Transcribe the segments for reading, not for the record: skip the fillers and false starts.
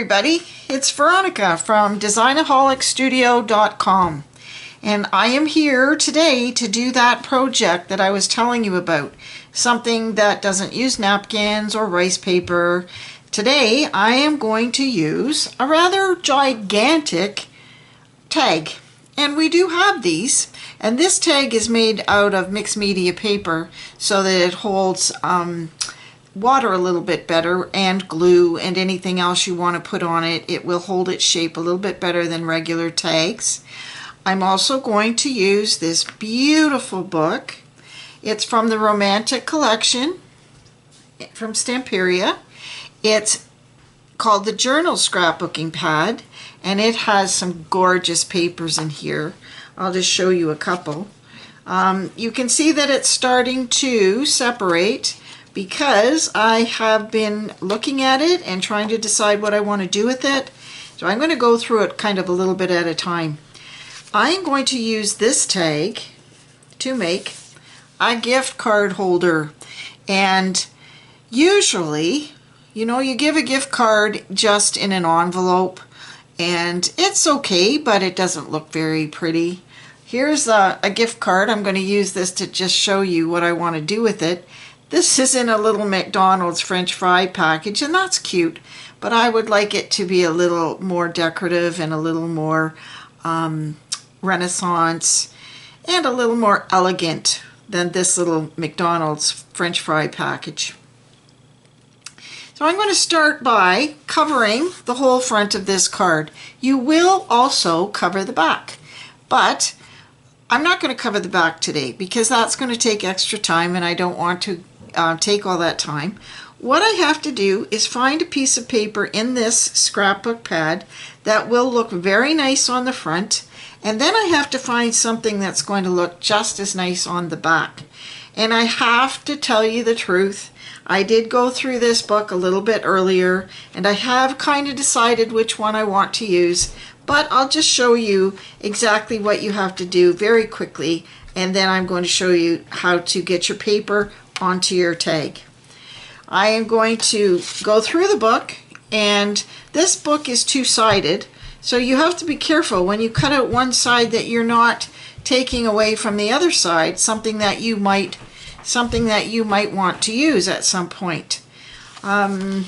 everybody, it's Veronica from Designaholic and I am here today to do that project that I was telling you about, something that doesn't use napkins or rice paper. Today I am going to use a rather gigantic tag, and we do have these, and this tag is made out of mixed media paper so that it holds water a little bit better, and glue and anything else you want to put on it. It will hold its shape a little bit better than regular tags. I'm also going to use this beautiful book. It's from the Romantic collection from Stamperia. It's called the Journal Scrapbooking Pad, and it has some gorgeous papers in here. I'll just show you a couple. You can see that it's starting to separate because I have been looking at it and trying to decide what I want to do with it. So I'm going to go through it kind of a little bit at a time. I'm going to use this tag to make a gift card holder. And usually, you know, you give a gift card just in an envelope and it's okay, but it doesn't look very pretty. Here's a gift card. I'm going to use this to just show you what I want to do with it. This is in a little McDonald's French fry package, and that's cute, but I would like it to be a little more decorative and a little more Renaissance and a little more elegant than this little McDonald's French fry package. So I'm going to start by covering the whole front of this card. You will also cover the back, but I'm not going to cover the back today because that's going to take extra time and I don't want to take all that time. What I have to do is find a piece of paper in this scrapbook pad that will look very nice on the front, and then I have to find something that's going to look just as nice on the back. And I have to tell you the truth, I did go through this book a little bit earlier and I have kind of decided which one I want to use, but I'll just show you exactly what you have to do very quickly, and then I'm going to show you how to get your paper onto your tag. I am going to go through the book, and this book is two-sided, so you have to be careful when you cut out one side that you're not taking away from the other side, something that you might want to use at some point. Also,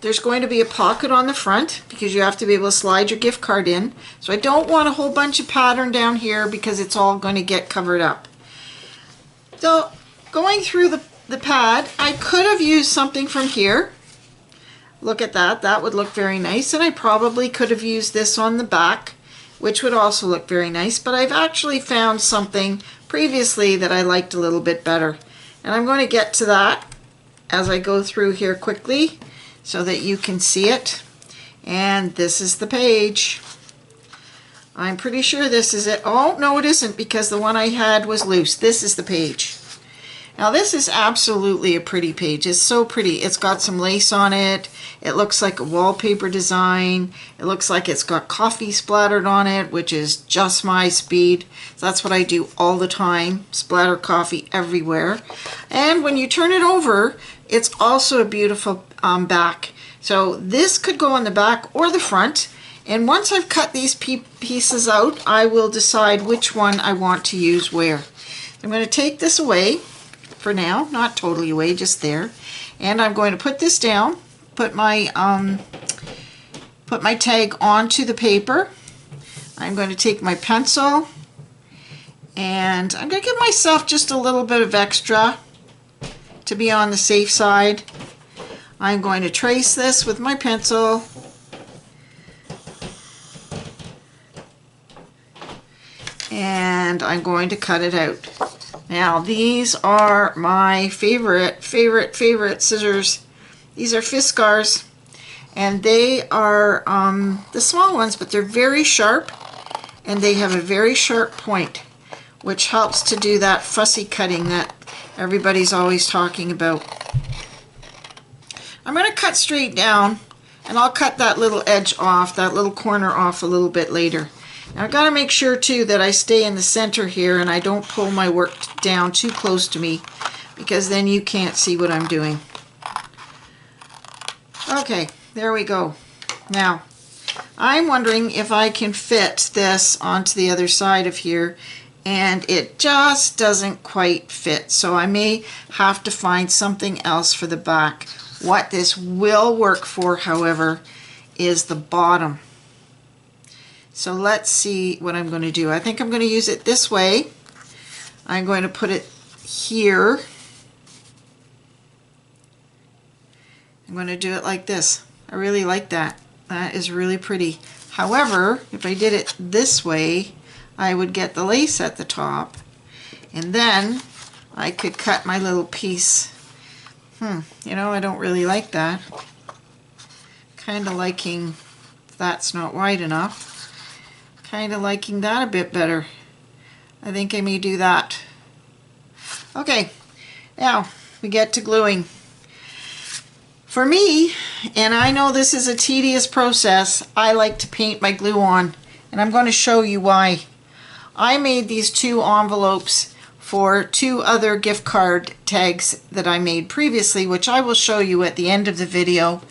there's going to be a pocket on the front because you have to be able to slide your gift card in. So I don't want a whole bunch of pattern down here because it's all going to get covered up. So going through the pad, I could have used something from here. Look at that, that would look very nice, and I probably could have used this on the back, which would also look very nice, but I've actually found something previously that I liked a little bit better. And I'm going to get to that as I go through here quickly so that you can see it. And this is the page. I'm pretty sure this is it. Oh, no, it isn't, because the one I had was loose. This is the page. Now this is absolutely a pretty page. It's so pretty. It's got some lace on it. It looks like a wallpaper design. It looks like it's got coffee splattered on it, which is just my speed. So that's what I do all the time. Splatter coffee everywhere. And when you turn it over, it's also a beautiful back. So this could go on the back or the front. And once I've cut these pieces out, I will decide which one I want to use where. I'm going to take this away for now, not totally away, just there. And I'm going to put this down, put my tag onto the paper. I'm going to take my pencil and I'm going to give myself just a little bit of extra to be on the safe side. I'm going to trace this with my pencil. And I'm going to cut it out. Now these are my favorite scissors. These are Fiskars, and they are the small ones, but they're very sharp and they have a very sharp point, which helps to do that fussy cutting that everybody's always talking about. I'm going to cut straight down, and I'll cut that little edge off, that little corner off a little bit later. Now I've got to make sure too that I stay in the center here and I don't pull my work down too close to me, because then you can't see what I'm doing. Okay, there we go. Now, I'm wondering if I can fit this onto the other side of here, and it just doesn't quite fit. So I may have to find something else for the back. What this will work for, however, is the bottom. So let's see what I'm going to do. I think I'm going to use it this way. I'm going to put it here. I'm going to do it like this. I really like that. That is really pretty. However, if I did it this way, I would get the lace at the top, and then I could cut my little piece. You know, I don't really like that. Kind of liking that's not wide enough. Kind of liking that a bit better. I think I may do that. Okay, now we get to gluing. For me, and I know this is a tedious process, I like to paint my glue on, and I'm going to show you why. I made these 2 envelopes for 2 other gift card tags that I made previously, which I will show you at the end of the video.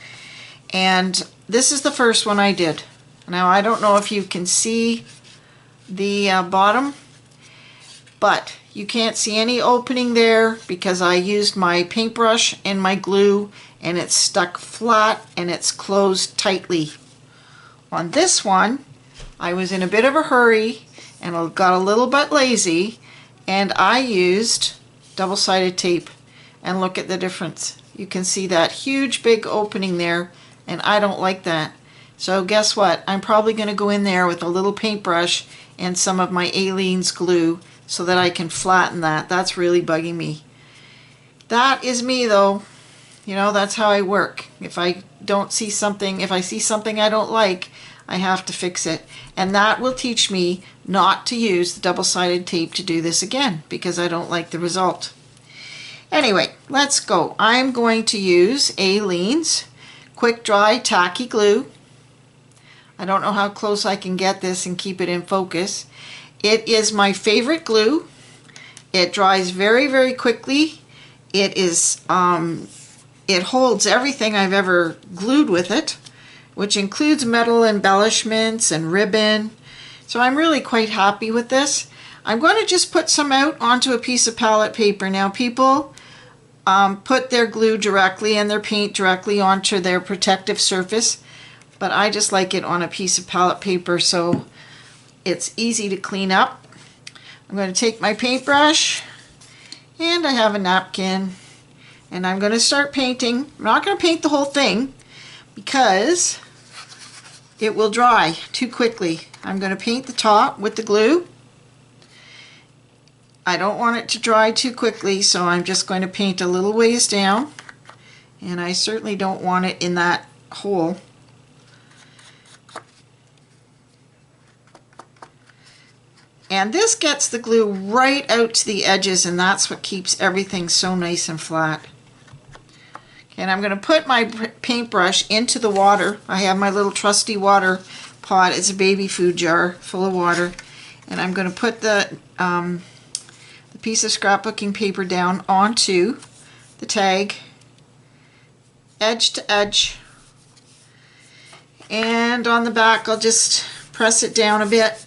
And this is the first one I did. Now, I don't know if you can see the bottom, but you can't see any opening there because I used my paintbrush and my glue, and it's stuck flat and it's closed tightly. On this one, I was in a bit of a hurry and I got a little bit lazy, and I used double-sided tape, and look at the difference. You can see that huge big opening there, and I don't like that. So guess what? I'm probably going to go in there with a little paintbrush and some of my Aleene's glue so that I can flatten that. That's really bugging me. That is me though. You know, that's how I work. If I don't see something, if I see something I don't like, I have to fix it. And that will teach me not to use the double-sided tape to do this again because I don't like the result. Anyway, let's go. I'm going to use Aleene's Quick Dry Tacky Glue. I don't know how close I can get this and keep it in focus. It is my favorite glue. It dries very, very quickly. It is, it holds everything I've ever glued with it, which includes metal embellishments and ribbon. So I'm really quite happy with this. I'm going to just put some out onto a piece of palette paper. Now people put their glue directly and their paint directly onto their protective surface, but I just like it on a piece of palette paper so it's easy to clean up. I'm going to take my paintbrush, and I have a napkin, and I'm going to start painting. I'm not going to paint the whole thing because it will dry too quickly. I'm going to paint the top with the glue. I don't want it to dry too quickly, so I'm just going to paint a little ways down, and I certainly don't want it in that hole. And this gets the glue right out to the edges, and that's what keeps everything so nice and flat. And I'm going to put my paintbrush into the water. I have my little trusty water pot. It's a baby food jar full of water. And I'm going to put the piece of scrapbooking paper down onto the tag, edge to edge. And on the back, I'll just press it down a bit.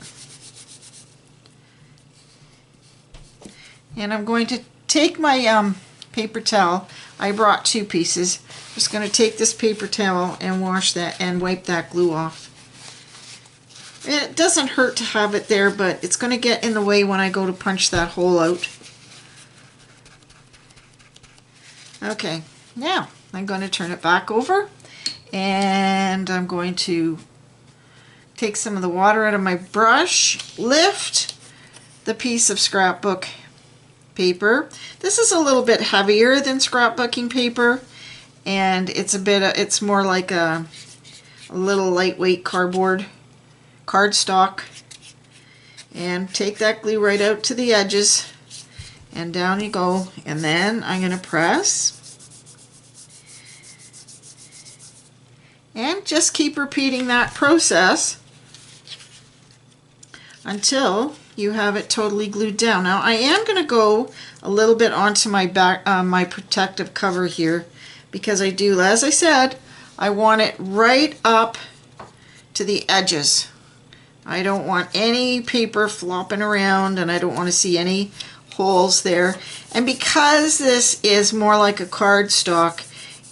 And I'm going to take my paper towel. I brought 2 pieces. I'm just going to take this paper towel and wash that and wipe that glue off. It doesn't hurt to have it there, but it's going to get in the way when I go to punch that hole out. Okay, now I'm going to turn it back over, and I'm going to take some of the water out of my brush, lift the piece of scrapbook paper. This is a little bit heavier than scrapbooking paper, and it's more like a little lightweight cardstock. And take that glue right out to the edges, and down you go. And then I'm going to press, and just keep repeating that process until you have it totally glued down. Now I am going to go a little bit onto my back, my protective cover here, because I do, as I said, I want it right up to the edges. I don't want any paper flopping around, and I don't want to see any holes there. And because this is more like a cardstock,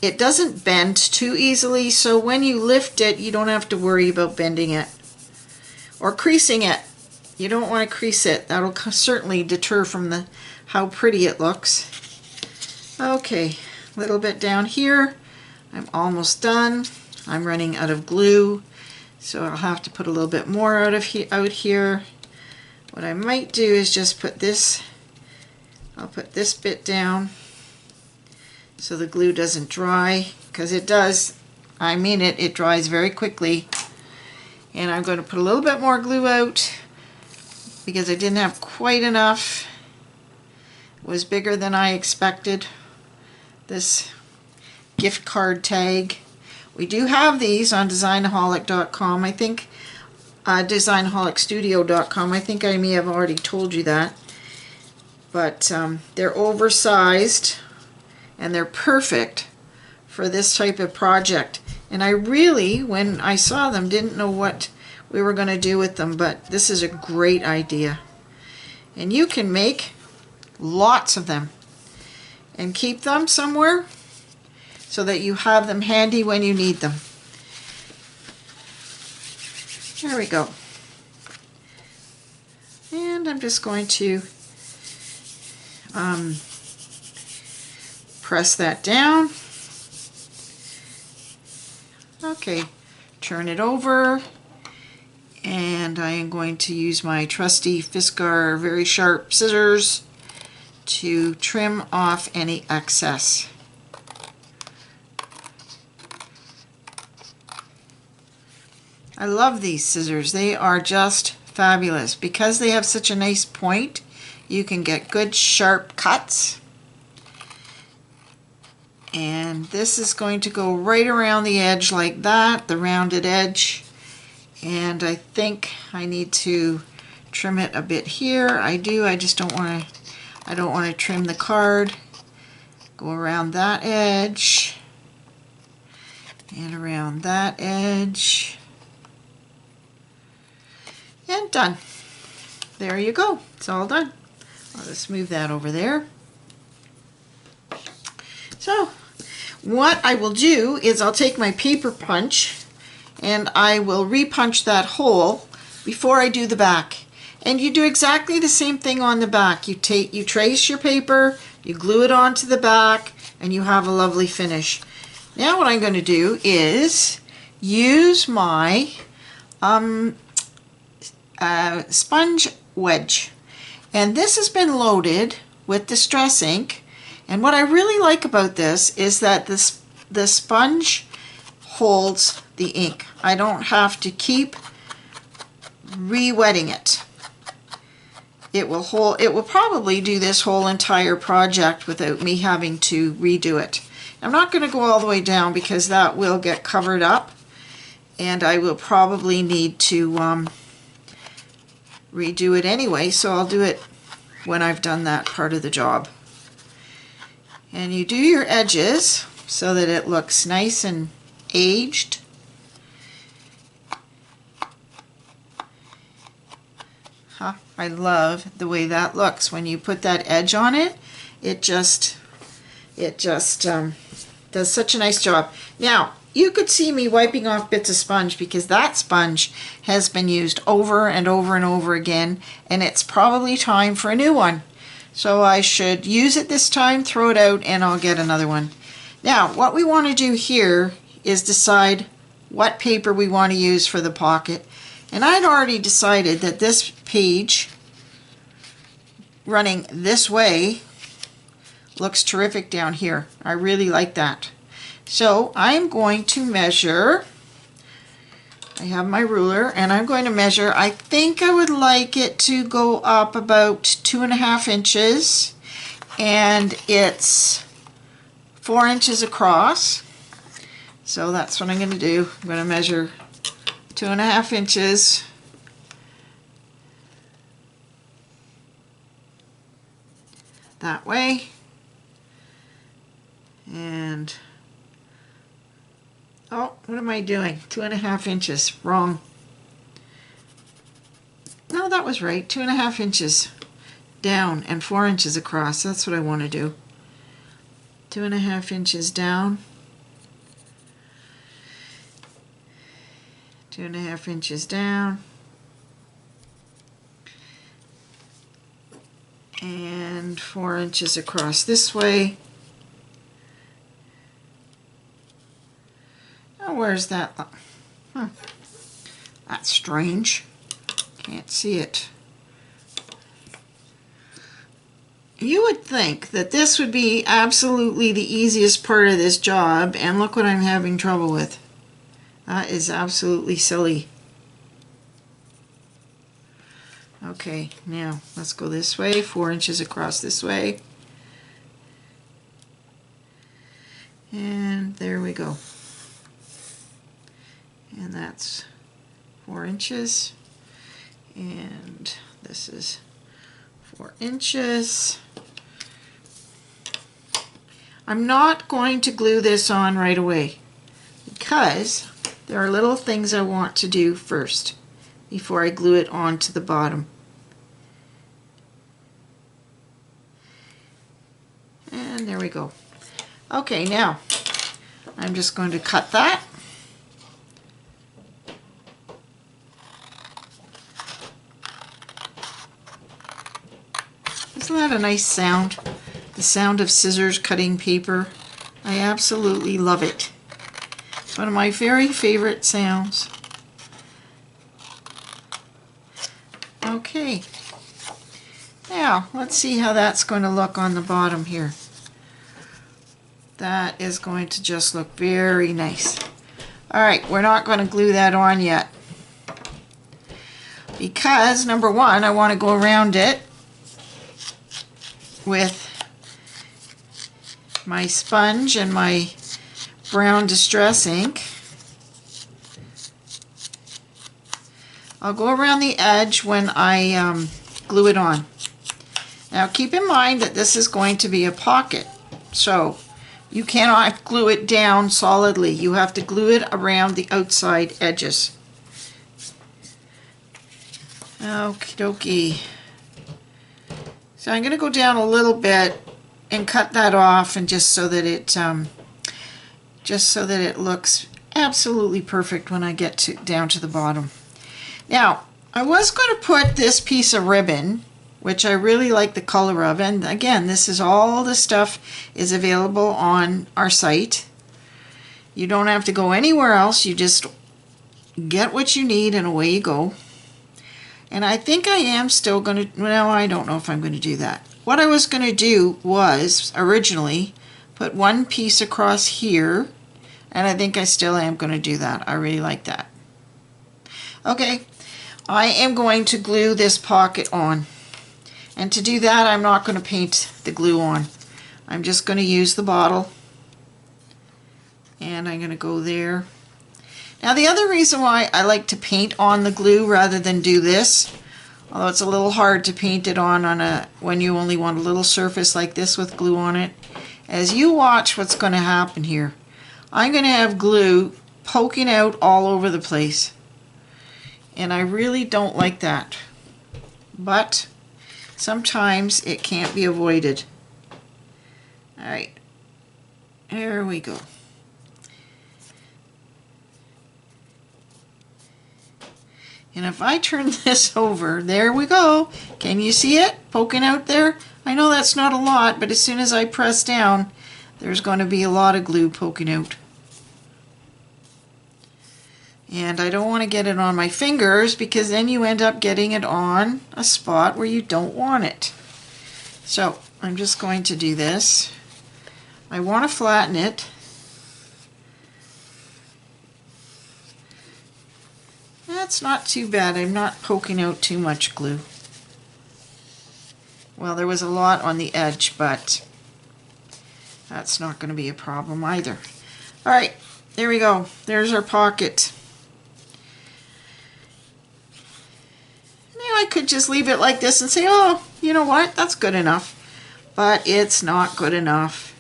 it doesn't bend too easily, so when you lift it, you don't have to worry about bending it or creasing it. You don't want to crease it. That'll certainly deter from how pretty it looks. Okay, a little bit down here. I'm almost done. I'm running out of glue, so I'll have to put a little bit more out here. What I might do is just put this, I'll put this bit down so the glue doesn't dry, because it does, I mean it dries very quickly. And I'm going to put a little bit more glue out because I didn't have quite enough. It was bigger than I expected, this gift card tag. We do have these on Designaholic.com. I think Designaholic I think I may have already told you that. But they're oversized and they're perfect for this type of project. And I really, when I saw them, didn't know what we were going to do with them, but this is a great idea. And you can make lots of them and keep them somewhere so that you have them handy when you need them. There we go. And I'm just going to press that down. Okay, turn it over, and I am going to use my trusty Fiskar very sharp scissors to trim off any excess. I love these scissors. They are just fabulous. Because they have such a nice point, you can get good sharp cuts. And this is going to go right around the edge like that, the rounded edge. And I think I need to trim it a bit here. I do, I just don't want to, I don't want to trim the card. Go around that edge and around that edge. And done. There you go. It's all done. I'll just move that over there. So what I will do is I'll take my paper punch and I will repunch that hole before I do the back. And you do exactly the same thing on the back. You trace your paper, you glue it onto the back, and you have a lovely finish. Now what I'm going to do is use my sponge wedge. And this has been loaded with distress ink. And what I really like about this is that the sponge holds the ink. I don't have to keep re-wetting it. It will probably do this whole entire project without me having to redo it. I'm not going to go all the way down because that will get covered up, and I will probably need to redo it anyway, so I'll do it when I've done that part of the job. And you do your edges so that it looks nice and aged. I love the way that looks. When you put that edge on it, it just does such a nice job. Now, you could see me wiping off bits of sponge because that sponge has been used over and over and over again, and it's probably time for a new one. So I should use it this time, throw it out, and I'll get another one. Now, what we want to do here is decide what paper we want to use for the pocket. And I'd already decided that this page running this way looks terrific down here. I really like that. So I'm going to measure. I have my ruler and I'm going to measure. I think I would like it to go up about 2.5 inches, and it's 4 inches across. So that's what I'm going to do. I'm going to measure 2.5 inches. That way. And Oh, what am I doing? 2.5 inches. Wrong. No, that was right. 2.5 inches down and 4 inches across. That's what I want to do. 2.5 inches down. 2.5 inches down. And 4 inches across this way. Oh, where's that? Huh. That's strange. Can't see it. You would think that this would be absolutely the easiest part of this job, and look what I'm having trouble with. That is absolutely silly. Okay, now let's go this way, 4 inches across this way. And there we go. And that's 4 inches. And this is 4 inches. I'm not going to glue this on right away because there are little things I want to do first before I glue it onto the bottom. And there we go. Okay, now I'm just going to cut that. Isn't that a nice sound? The sound of scissors cutting paper. I absolutely love it. It's one of my very favorite sounds. Okay. Now, let's see how that's going to look on the bottom here. That is going to just look very nice. Alright, we're not going to glue that on yet. Because, number one, I want to go around it with my sponge and my brown distress ink. I'll go around the edge when I glue it on. Now keep in mind that this is going to be a pocket, so you cannot glue it down solidly. You have to glue it around the outside edges. Okie dokie. So I'm going to go down a little bit and cut that off, and just so that it looks absolutely perfect when I get down to the bottom. Now, I was going to put this piece of ribbon, which I really like the color of, and again, this is all the stuff is available on our site. You don't have to go anywhere else. You just get what you need and away you go. And I think I am still going to, well, I don't know if I'm going to do that. What I was going to do was originally put one piece across here, and I think I still am going to do that. I really like that. Okay, I am going to glue this pocket on. And to do that, I'm not going to paint the glue on. I'm just going to use the bottle. And I'm going to go there. Now the other reason why I like to paint on the glue rather than do this, although it's a little hard to paint it on when you only want a little surface like this with glue on it, as you watch what's going to happen here. I'm going to have glue poking out all over the place. And I really don't like that. But sometimes it can't be avoided. Alright, there we go. And if I turn this over, there we go. Can you see it poking out there? I know that's not a lot, but as soon as I press down, there's going to be a lot of glue poking out. And I don't want to get it on my fingers, because then you end up getting it on a spot where you don't want it. So I'm just going to do this. I want to flatten it. That's not too bad. I'm not poking out too much glue. Well, there was a lot on the edge, but that's not going to be a problem either. Alright, there we go. There's our pocket. Now I could just leave it like this and say, oh, you know what? That's good enough. But it's not good enough.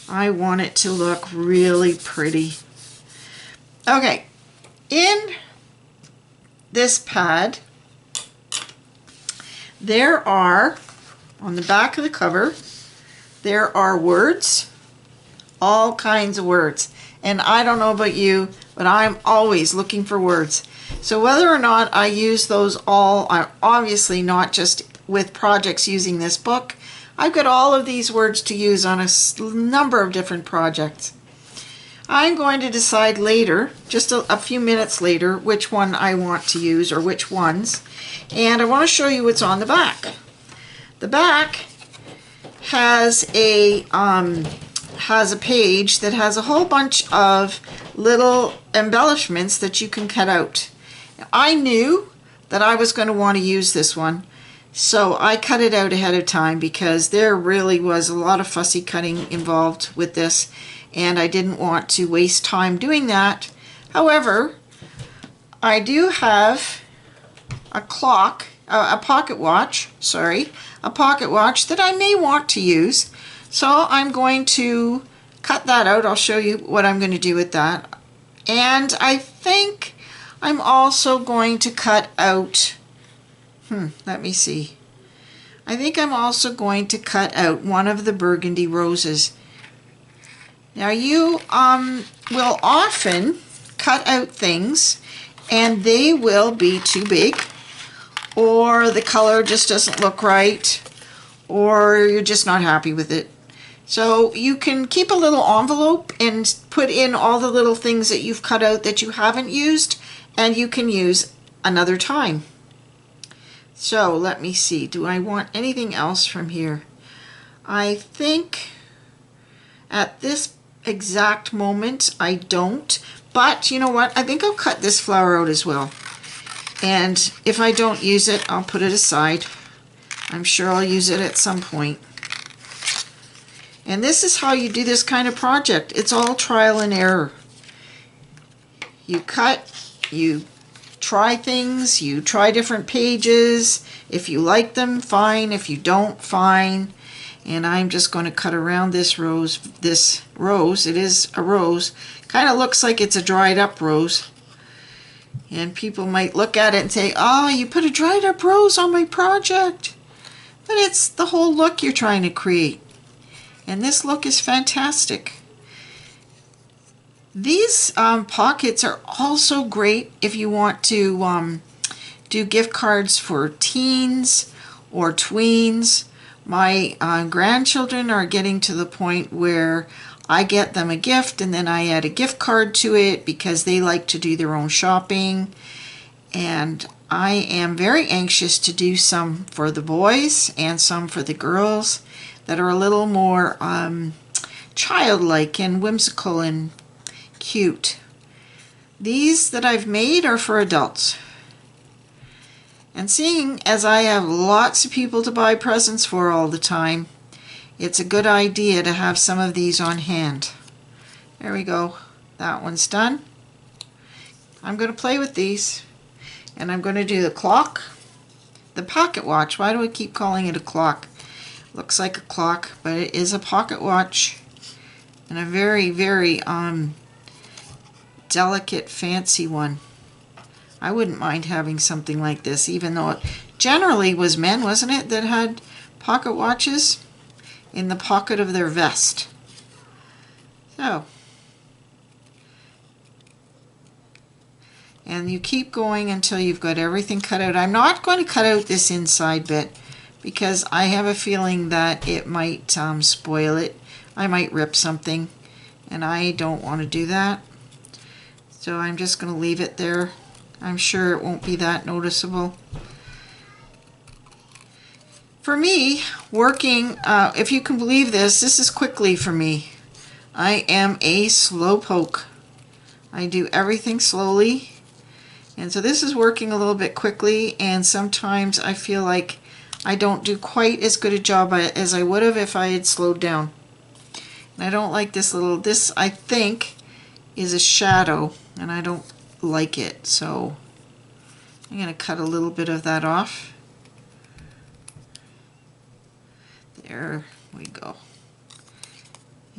I want it to look really pretty. Okay, in this pad, there are, on the back of the cover, there are words, all kinds of words. And I don't know about you, but I'm always looking for words. So whether or not I use those all, I'm obviously not just with projects using this book. I've got all of these words to use on a number of different projects. I'm going to decide later, just a few minutes later, which one I want to use, or which ones. And I want to show you what's on the back. The back has a page that has a whole bunch of little embellishments that you can cut out. I knew that I was going to want to use this one, so I cut it out ahead of time because there really was a lot of fussy cutting involved with this, and I didn't want to waste time doing that. However, I do have a pocket watch that I may want to use. So I'm going to cut that out. I'll show you what I'm going to do with that. And I think I'm also going to cut out, let me see. I think I'm also going to cut out one of the burgundy roses. Now you will often cut out things and they will be too big, or the color just doesn't look right, or you're just not happy with it. So you can keep a little envelope and put in all the little things that you've cut out that you haven't used and you can use another time. So let me see, do I want anything else from here? I think at this exact moment I don't, but you know what, I think I'll cut this flower out as well. And if I don't use it, I'll put it aside. I'm sure I'll use it at some point. And this is how you do this kind of project. It's all trial and error. You cut, you try things, you try different pages. If you like them, fine. If you don't, fine. And I'm just going to cut around this rose. This rose, it is a rose. Kind of looks like it's a dried up rose. And people might look at it and say, oh, you put a dried up rose on my project. But it's the whole look you're trying to create. And this look is fantastic. These pockets are also great if you want to do gift cards for teens or tweens. My grandchildren are getting to the point where I get them a gift and then I add a gift card to it because they like to do their own shopping. And I am very anxious to do some for the boys and some for the girls that are a little more childlike and whimsical and cute. These that I've made are for adults. And seeing as I have lots of people to buy presents for all the time, it's a good idea to have some of these on hand. There we go. That one's done. I'm going to play with these. And I'm going to do the clock, the pocket watch. Why do I keep calling it a clock? Looks like a clock, but it is a pocket watch. And a very, very delicate, fancy one. I wouldn't mind having something like this, even though it generally was men, wasn't it, that had pocket watches in the pocket of their vest. So, and you keep going until you've got everything cut out. I'm not going to cut out this inside bit because I have a feeling that it might spoil it. I might rip something, and I don't want to do that. So I'm just going to leave it there. I'm sure it won't be that noticeable. For me, working, if you can believe this is quickly for me. I am a slowpoke. I do everything slowly. And so this is working a little bit quickly, and sometimes I feel like I don't do quite as good a job as I would have if I had slowed down. And I don't like this little, this I think is a shadow, and I don't like it, so I'm going to cut a little bit of that off. There we go.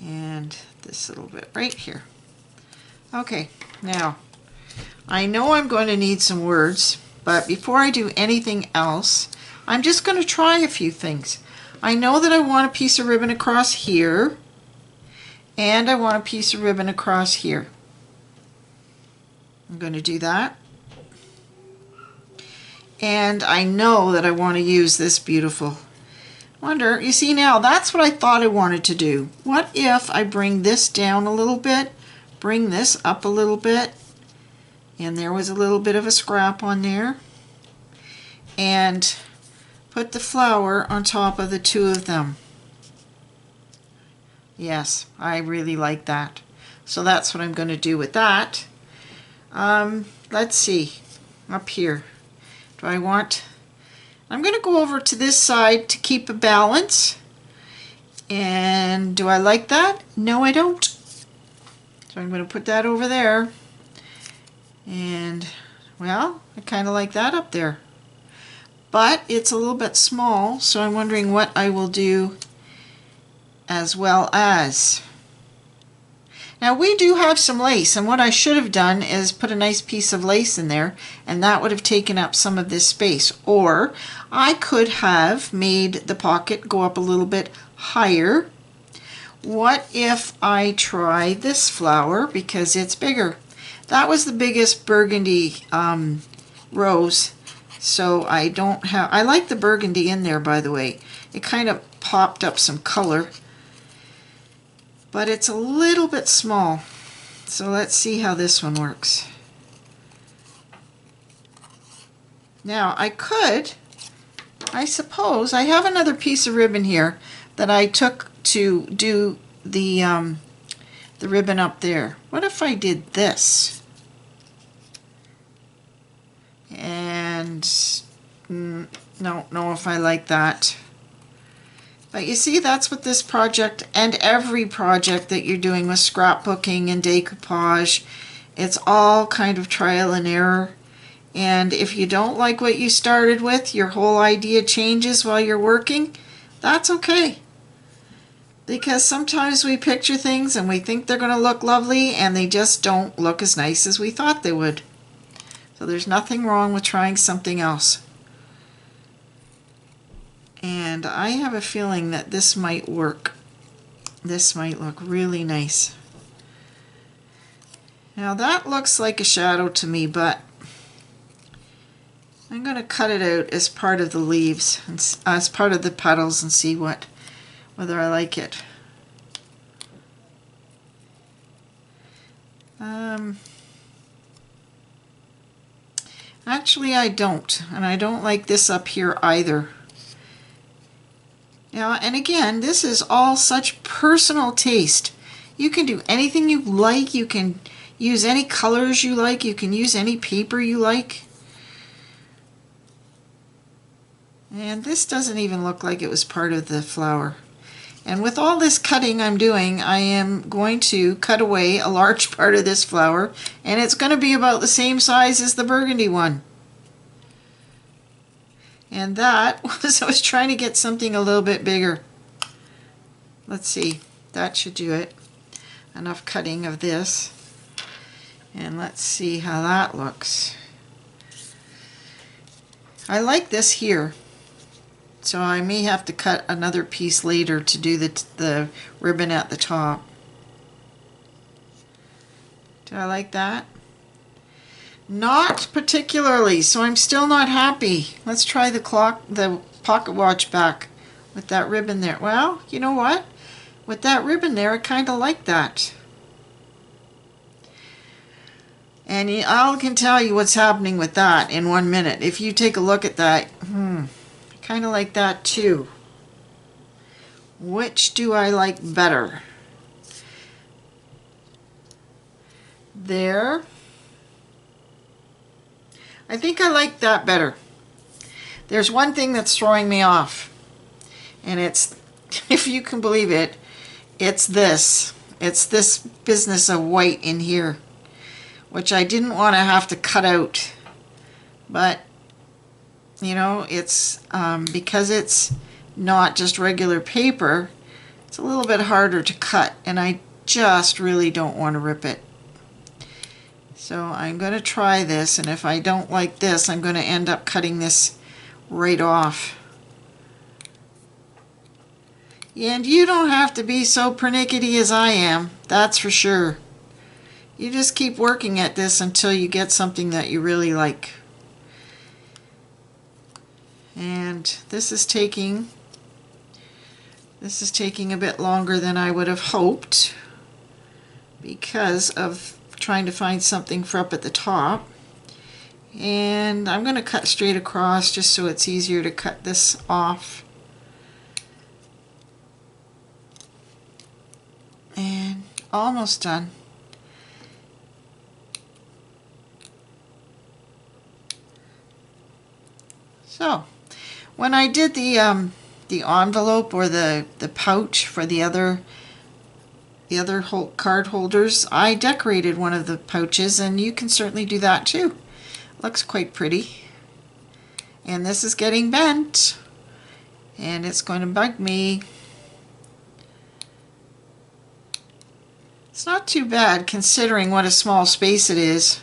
And this little bit right here. Okay, now I know I'm going to need some words, but before I do anything else, I'm just going to try a few things. I know that I want a piece of ribbon across here, and I want a piece of ribbon across here. I'm going to do that. And I know that I want to use this beautiful wonder. You see, now that's what I thought I wanted to do. What if I bring this down a little bit, bring this up a little bit, and there was a little bit of a scrap on there, and put the flower on top of the two of them. Yes, I really like that. So that's what I'm going to do with that. Let's see, up here. Do I want, I'm going to go over to this side to keep a balance. And do I like that? No, I don't. So I'm going to put that over there. And, well, I kind of like that up there. But it's a little bit small, so I'm wondering what I will do as well as. Now we do have some lace, and what I should have done is put a nice piece of lace in there, and that would have taken up some of this space. Or I could have made the pocket go up a little bit higher. What if I try this flower because it's bigger? That was the biggest burgundy rose, so I don't have, I like the burgundy in there, by the way. It kind of popped up some color. But it's a little bit small, so let's see how this one works. Now I could, I suppose, I have another piece of ribbon here that I took to do the ribbon up there. What if I did this? And don't know if I like that. But you see, that's what this project and every project that you're doing with scrapbooking and decoupage, it's all kind of trial and error. And if you don't like what you started with, your whole idea changes while you're working, that's okay. Because sometimes we picture things and we think they're going to look lovely and they just don't look as nice as we thought they would. So there's nothing wrong with trying something else. And I have a feeling that this might work. This might look really nice. Now that looks like a shadow to me, but I'm going to cut it out as part of the leaves, and as part of the petals, and see whether I like it. Actually I don't, and I don't like this up here either. Now, and again, this is all such personal taste. You can do anything you like. You can use any colors you like. You can use any paper you like. And this doesn't even look like it was part of the flower. And with all this cutting I'm doing, I am going to cut away a large part of this flower, and it's going to be about the same size as the burgundy one. And that was, I was trying to get something a little bit bigger. Let's see, that should do it. Enough cutting of this. And let's see how that looks. I like this here. So I may have to cut another piece later to do the ribbon at the top. Do I like that? Not particularly, so I'm still not happy. Let's try the pocket watch back with that ribbon there. Well, you know what? With that ribbon there, I kind of like that. And I can tell you what's happening with that in 1 minute. If you take a look at that, I kind of like that too. Which do I like better? There. I think I like that better. There's one thing that's throwing me off, and it's, if you can believe it, it's this. It's this business of white in here, which I didn't want to have to cut out. But, you know, it's because it's not just regular paper, it's a little bit harder to cut, and I just really don't want to rip it. So I'm going to try this, and if I don't like this, I'm going to end up cutting this right off. And you don't have to be so pernickety as I am, that's for sure. You just keep working at this until you get something that you really like. And this is taking a bit longer than I would have hoped because of trying to find something for up at the top. And I'm going to cut straight across just so it's easier to cut this off. And almost done. So when I did the envelope or the pouch for the other card holders, I decorated one of the pouches, and you can certainly do that too. Looks quite pretty. And this is getting bent, and it's going to bug me. It's not too bad considering what a small space it is,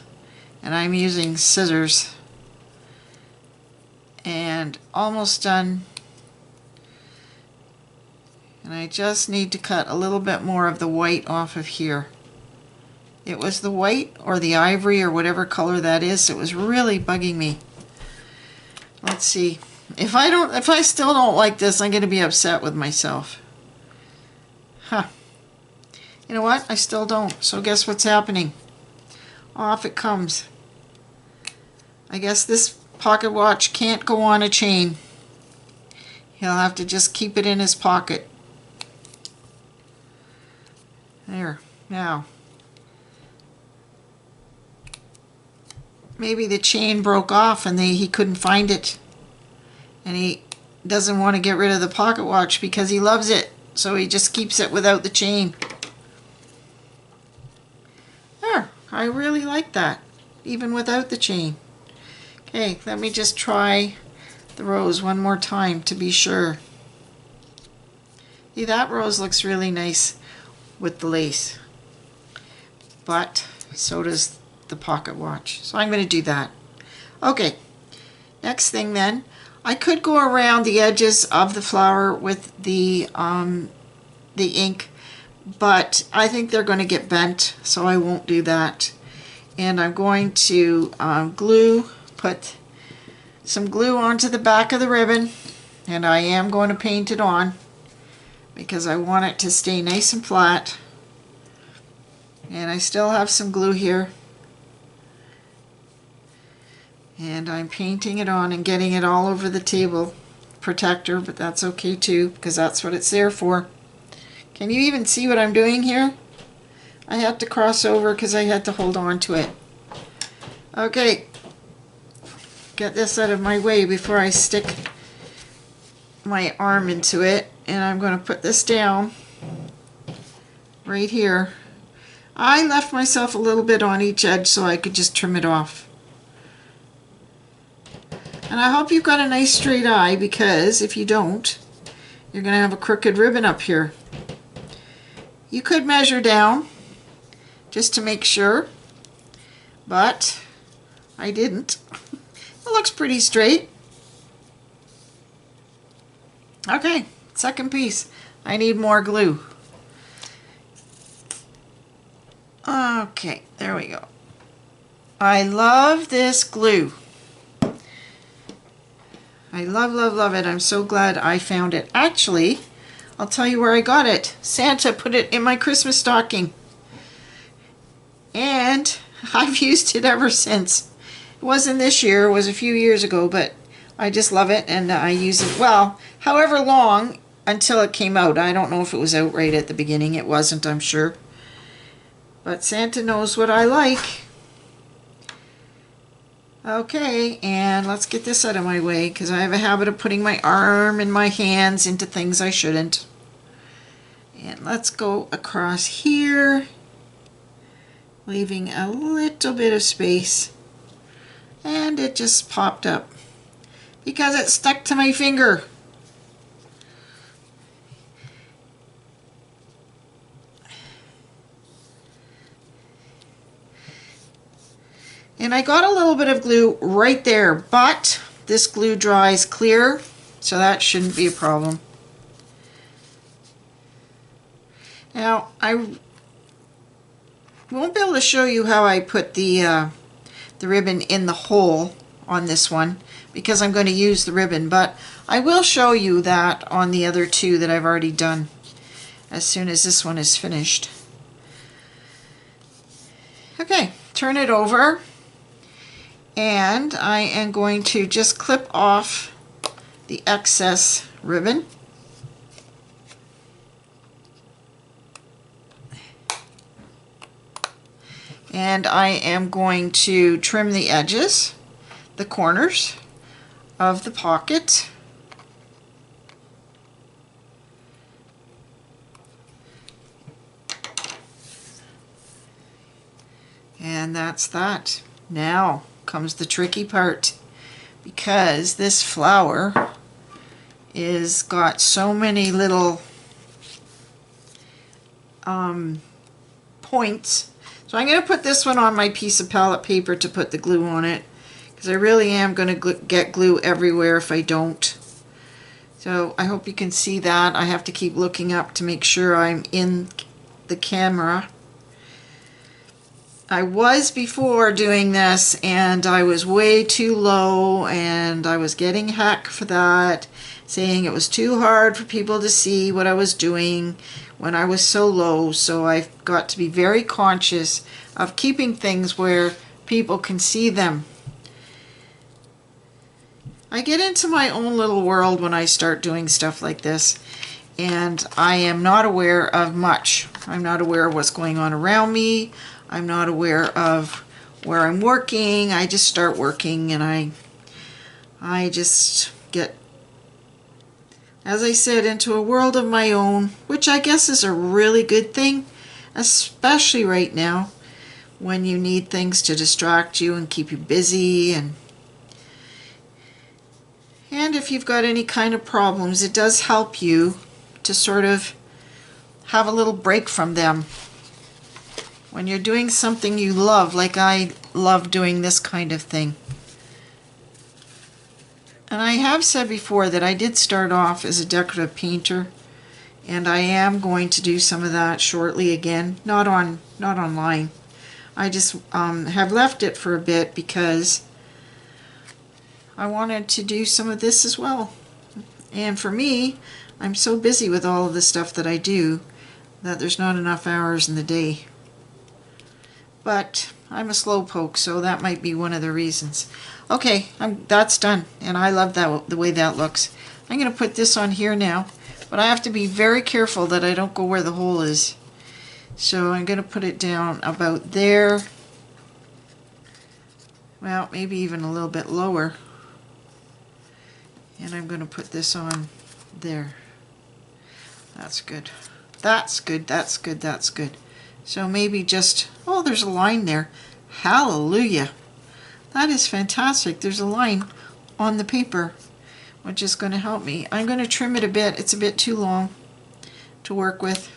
and I'm using scissors. And almost done. And I just need to cut a little bit more of the white off of here. It was the white or the ivory or whatever color that is. It was really bugging me. Let's see. If I still don't like this, I'm going to be upset with myself. Huh. You know what? I still don't. So guess what's happening? Off it comes. I guess this pocket watch can't go on a chain. He'll have to just keep it in his pocket. There. Now. Maybe the chain broke off and he couldn't find it. And he doesn't want to get rid of the pocket watch because he loves it. So he just keeps it without the chain. There. I really like that. Even without the chain. Okay, let me just try the rose one more time to be sure. See, that rose looks really nice with the lace. But so does the pocket watch. So I'm going to do that. Okay, next thing then, I could go around the edges of the flower with the ink, but I think they're going to get bent, so I won't do that. And I'm going to put some glue onto the back of the ribbon, and I am going to paint it on because I want it to stay nice and flat. And I still have some glue here, and I'm painting it on and getting it all over the table protector, but that's okay too because that's what it's there for. Can you even see what I'm doing here? I had to cross over because I had to hold on to it. Okay, get this out of my way before I stick my arm into it, and I'm going to put this down right here. I left myself a little bit on each edge so I could just trim it off. And I hope you've got a nice straight eye, because if you don't, you're going to have a crooked ribbon up here. You could measure down just to make sure, but I didn't. It looks pretty straight. Okay, second piece. I need more glue. Okay, there we go. I love this glue. I love it. I'm so glad I found it. Actually, I'll tell you where I got it. Santa put it in my Christmas stocking. And I've used it ever since. It wasn't this year, it was a few years ago, but I just love it, and I use it, well, however long until it came out. I don't know if it was out right at the beginning. It wasn't, I'm sure. But Santa knows what I like. Okay, and let's get this out of my way because I have a habit of putting my arm and my hands into things I shouldn't. And let's go across here, leaving a little bit of space. And it just popped up because it stuck to my finger. And I got a little bit of glue right there, but this glue dries clear, so that shouldn't be a problem. Now, I won't be able to show you how I put the ribbon in the hole on this one because I'm going to use the ribbon, but I will show you that on the other two that I've already done as soon as this one is finished. Okay, turn it over, and I am going to just clip off the excess ribbon. And I am going to trim the edges, the corners of the pocket. And that's that. Now comes the tricky part, because this flower is got so many little points. So I'm going to put this one on my piece of palette paper to put the glue on it, because I really am going to get glue everywhere if I don't. So I hope you can see that. I have to keep looking up to make sure I'm in the camera. I was before doing this and I was way too low, and I was getting heck for that, saying it was too hard for people to see what I was doing when I was so low. So I've got to be very conscious of keeping things where people can see them. I get into my own little world when I start doing stuff like this, and I am not aware of much. I'm not aware of what's going on around me. I'm not aware of where I'm working. I just start working, and I just get, as I said, into a world of my own, which I guess is a really good thing, especially right now when you need things to distract you and keep you busy, and if you've got any kind of problems, it does help you to sort of have a little break from them. When you're doing something you love, like I love doing this kind of thing. And I have said before that I did start off as a decorative painter, and I am going to do some of that shortly again. Not online. I just have left it for a bit because I wanted to do some of this as well. And for me, I'm so busy with all of the stuff that I do that there's not enough hours in the day. But I'm a slowpoke, so that might be one of the reasons. Okay, that's done, and I love the way that looks. I'm going to put this on here now, but I have to be very careful that I don't go where the hole is. So I'm going to put it down about there. Well, maybe even a little bit lower. And I'm going to put this on there. That's good. That's good, that's good, that's good. So maybe just, oh, there's a line there. Hallelujah. That is fantastic. There's a line on the paper, which is going to help me. I'm going to trim it a bit. It's a bit too long to work with.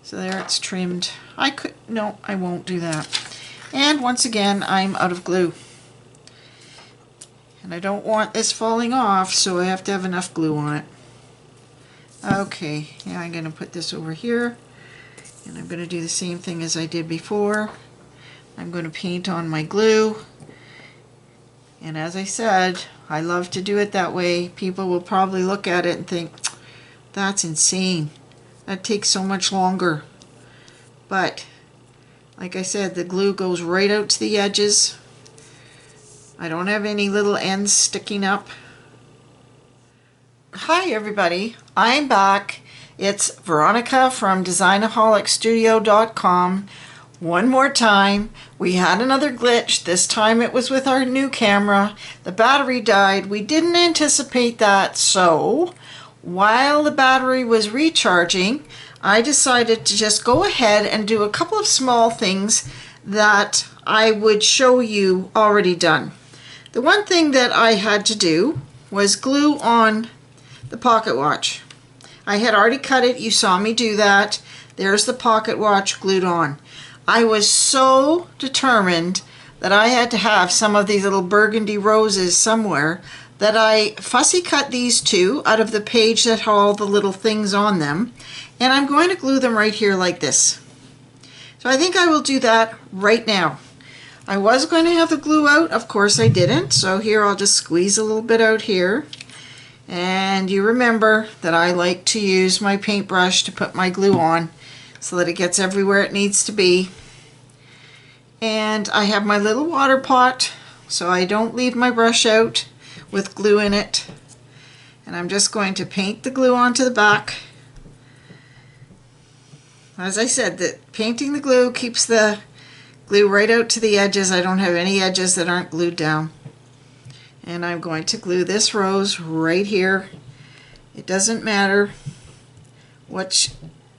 So there, it's trimmed. No, I won't do that. And once again, I'm out of glue. And I don't want this falling off, so I have to have enough glue on it. Okay, now I'm going to put this over here. And I'm going to do the same thing as I did before. I'm going to paint on my glue. And as I said, I love to do it that way. People will probably look at it and think, that's insane. That takes so much longer. But, like I said, the glue goes right out to the edges. I don't have any little ends sticking up. Hi everybody, I'm back. It's Veronica from Designaholic One more time. We had another glitch. This time it was with our new camera. The battery died. We didn't anticipate that, so while the battery was recharging, I decided to just go ahead and do a couple of small things that I would show you already done. The one thing that I had to do was glue on the pocket watch. I had already cut it. You saw me do that. There's the pocket watch glued on. I was so determined that I had to have some of these little burgundy roses somewhere, that I fussy cut these two out of the page that had all the little things on them, and I'm going to glue them right here like this. So I think I will do that right now. I was going to have the glue out, of course I didn't, so here I'll just squeeze a little bit out here. And you remember that I like to use my paintbrush to put my glue on so that it gets everywhere it needs to be. And I have my little water pot so I don't leave my brush out with glue in it. And I'm just going to paint the glue onto the back. As I said, that painting the glue keeps the glue right out to the edges. I don't have any edges that aren't glued down. And I'm going to glue this rose right here. It doesn't matter which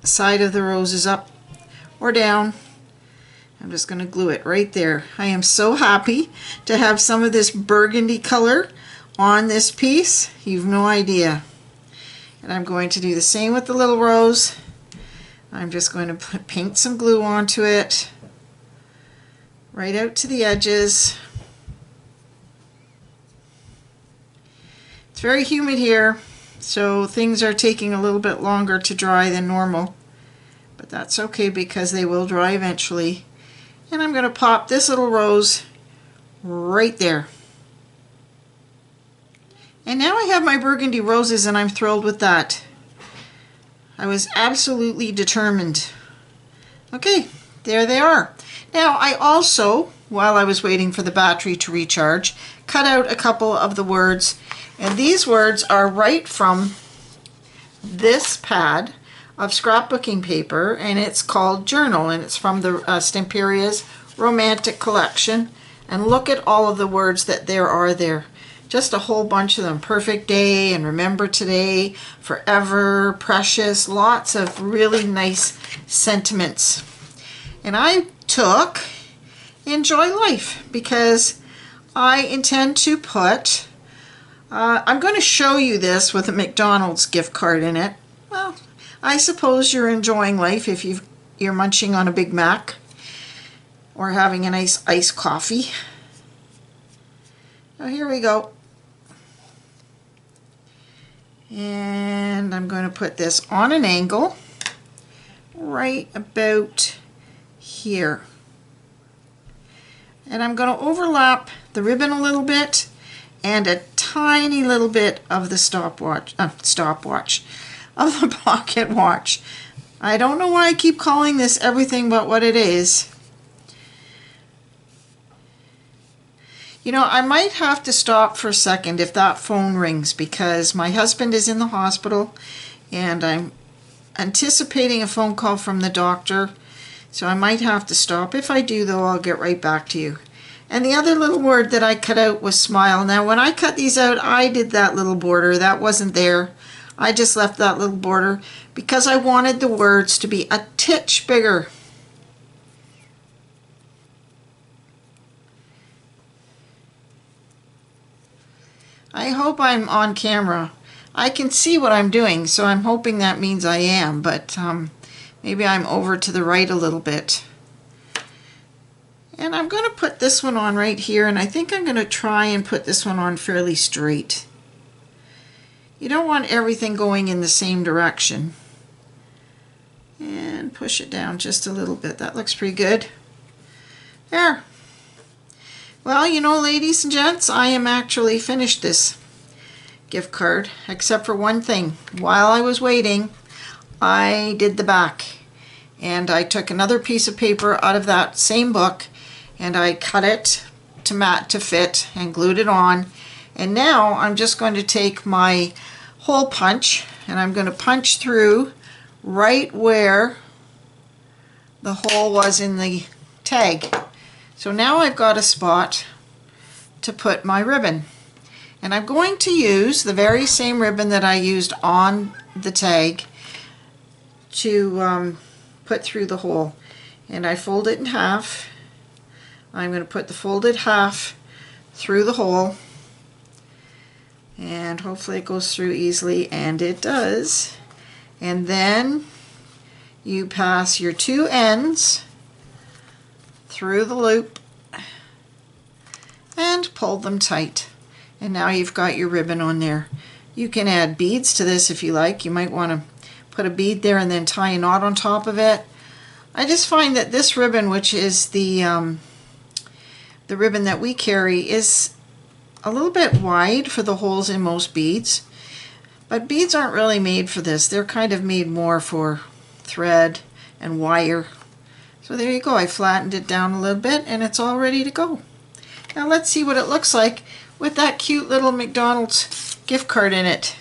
side of the rose is up or down. I'm just going to glue it right there. I am so happy to have some of this burgundy color on this piece. You've no idea. And I'm going to do the same with the little rose. I'm just going to paint some glue onto it right out to the edges. It's very humid here, so things are taking a little bit longer to dry than normal, but that's okay because they will dry eventually. And I'm going to pop this little rose right there. And now I have my burgundy roses and I'm thrilled with that. I was absolutely determined. Okay, there they are. Now I also, while I was waiting for the battery to recharge, cut out a couple of the words. And these words are right from this pad of scrapbooking paper, and it's called Journal, and it's from the Stamperia's Romantic Collection. And look at all of the words that there are there. Just a whole bunch of them. Perfect day and remember today, forever, precious, lots of really nice sentiments. And I took Enjoy Life because I intend to put I'm going to show you this with a McDonald's gift card in it. Well, I suppose you're enjoying life if you're munching on a Big Mac or having a nice iced coffee. So here we go. And I'm going to put this on an angle right about here. And I'm going to overlap the ribbon a little bit and a tiny little bit of the stopwatch of the pocket watch. I don't know why I keep calling this everything but what it is. You know, I might have to stop for a second if that phone rings because my husband is in the hospital and I'm anticipating a phone call from the doctor. So I might have to stop. If I do though, I'll get right back to you. And the other little word that I cut out was smile. Now when I cut these out, I did that little border. That wasn't there. I just left that little border because I wanted the words to be a titch bigger. I hope I'm on camera. I can see what I'm doing, so I'm hoping that means I am, but maybe I'm over to the right a little bit. And I'm going to put this one on right here, and I think I'm going to try and put this one on fairly straight. You don't want everything going in the same direction. And push it down just a little bit. That looks pretty good. There. Well, you know, ladies and gents, I am actually finished this gift card, except for one thing. While I was waiting, I did the back. And I took another piece of paper out of that same book and I cut it to fit and glued it on. And now I'm just going to take my hole punch and I'm going to punch through right where the hole was in the tag. So now I've got a spot to put my ribbon. And I'm going to use the very same ribbon that I used on the tag to put through the hole. And I fold it in half. I'm going to put the folded half through the hole. And hopefully it goes through easily, and it does. And then you pass your two ends through the loop and pull them tight. And now you've got your ribbon on there. You can add beads to this if you like. You might want to put a bead there and then tie a knot on top of it. I just find that this ribbon, which is the ribbon that we carry, is a little bit wide for the holes in most beads. But beads aren't really made for this. They're kind of made more for thread and wire. So there you go. I flattened it down a little bit and it's all ready to go. Now let's see what it looks like with that cute little McDonald's gift card in it.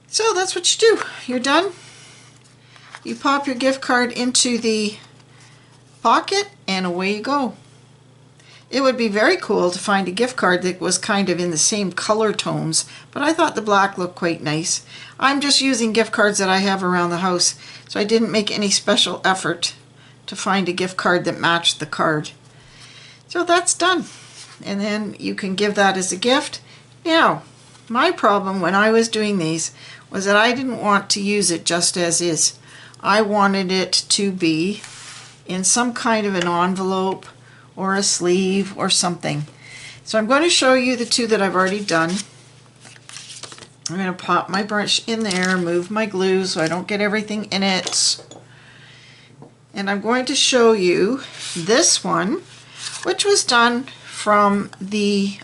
So that's what you do. You're done. You pop your gift card into the pocket and away you go. It would be very cool to find a gift card that was kind of in the same color tones, but I thought the black looked quite nice. I'm just using gift cards that I have around the house, so I didn't make any special effort to find a gift card that matched the card. So that's done. And then you can give that as a gift. Now, my problem when I was doing these was that I didn't want to use it just as is. I wanted it to be in some kind of an envelope or a sleeve or something. So I'm going to show you the two that I've already done. I'm going to pop my brush in there, move my glue so I don't get everything in it. And I'm going to show you this one, which was done from the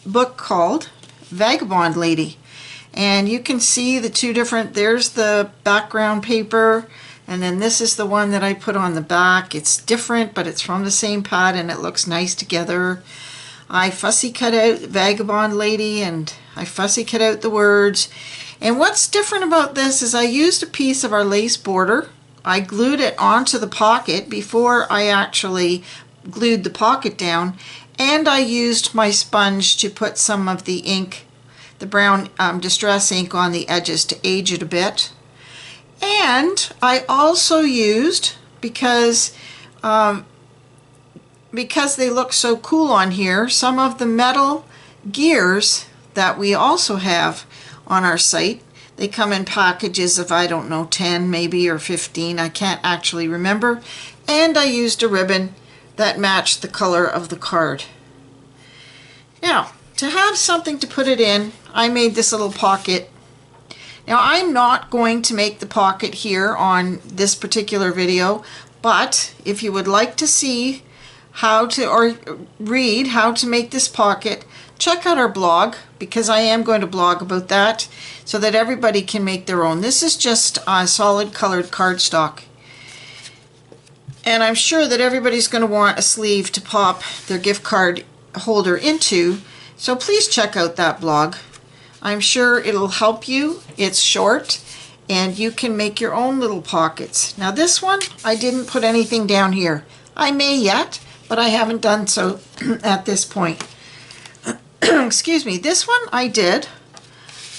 book called Vagabond Lady. And you can see the two different, there's the background paper, and then this is the one that I put on the back. It's different, but it's from the same pad and it looks nice together. I fussy cut out Vagabond Lady and I fussy cut out the words. And what's different about this is I used a piece of our lace border. I glued it onto the pocket before I actually glued the pocket down, and I used my sponge to put some of the ink, the brown distress ink, on the edges to age it a bit. And I also used, because they look so cool on here, some of the metal gears that we also have on our site. They come in packages of, I don't know, 10 maybe or 15, I can't actually remember. And I used a ribbon that matched the color of the card. Now, to have something to put it in, I made this little pocket. Now, I'm not going to make the pocket here on this particular video, but if you would like to see how to, or read how to make this pocket, check out our blog, because I am going to blog about that so that everybody can make their own. This is just solid colored cardstock. And I'm sure that everybody's going to want a sleeve to pop their gift card holder into, so please check out that blog. I'm sure it'll help you. It's short and you can make your own little pockets. Now this one, I didn't put anything down here. I may yet, but I haven't done so at this point. Excuse me. This one I did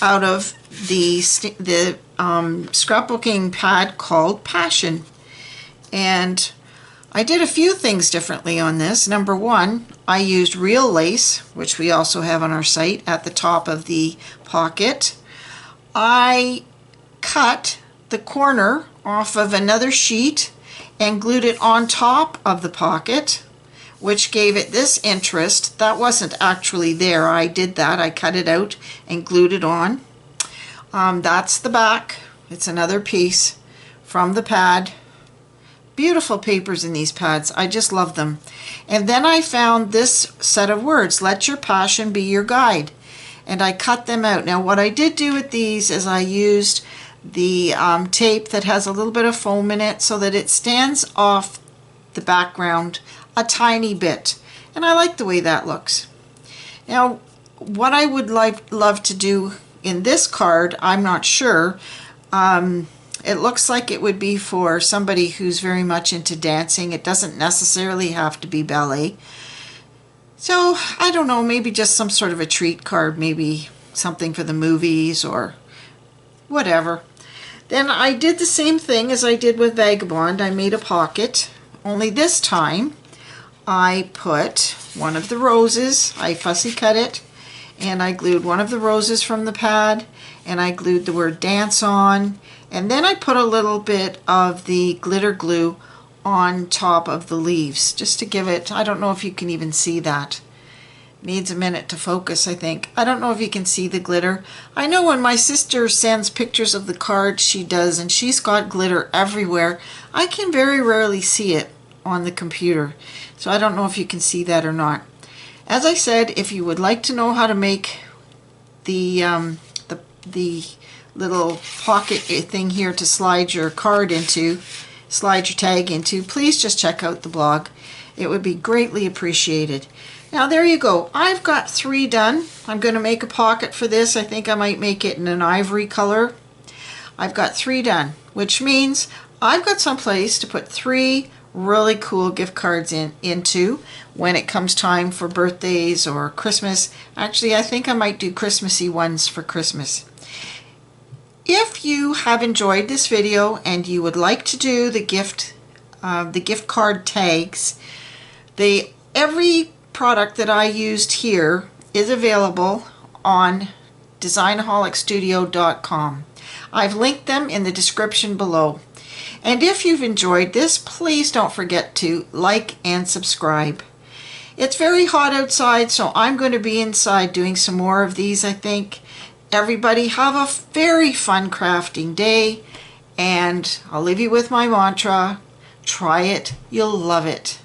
out of the scrapbooking pad called Passion. And I did a few things differently on this. Number one, I used real lace, which we also have on our site, at the top of the pocket. I cut the corner off of another sheet and glued it on top of the pocket, which gave it this interest. That wasn't actually there. I did that. I cut it out and glued it on. That's the back. It's another piece from the pad. Beautiful papers in these pads. I just love them. And then I found this set of words, "Let your passion be your guide." And I cut them out. Now what I did do with these is I used the tape that has a little bit of foam in it so that it stands off the background a tiny bit. And I like the way that looks. Now what I would love to do in this card, I'm not sure. It looks like it would be for somebody who's very much into dancing. It doesn't necessarily have to be ballet. So I don't know, maybe just some sort of a treat card, maybe something for the movies or whatever. Then I did the same thing as I did with Vagabond. I made a pocket, only this time I put one of the roses. I fussy cut it and I glued one of the roses from the pad and I glued the word dance on. And then I put a little bit of the glitter glue on top of the leaves, just to give it, I don't know if you can even see that. Needs a minute to focus, I think. I don't know if you can see the glitter. I know when my sister sends pictures of the cards she does, and she's got glitter everywhere, I can very rarely see it on the computer. So I don't know if you can see that or not. As I said, if you would like to know how to make the little pocket thing here to slide your card into, slide your tag into, please just check out the blog. It would be greatly appreciated. Now there you go. I've got 3 done. I'm going to make a pocket for this. I think I might make it in an ivory color. I've got 3 done, which means I've got some place to put 3 really cool gift cards into when it comes time for birthdays or Christmas. Actually, I think I might do Christmassy ones for Christmas. If you have enjoyed this video and you would like to do the gift card tags, every product that I used here is available on Designaholicstudio.com. I've linked them in the description below. And if you've enjoyed this, please don't forget to like and subscribe. It's very hot outside, so I'm going to be inside doing some more of these, I think. Everybody have a very fun crafting day, and I'll leave you with my mantra: try it, you'll love it.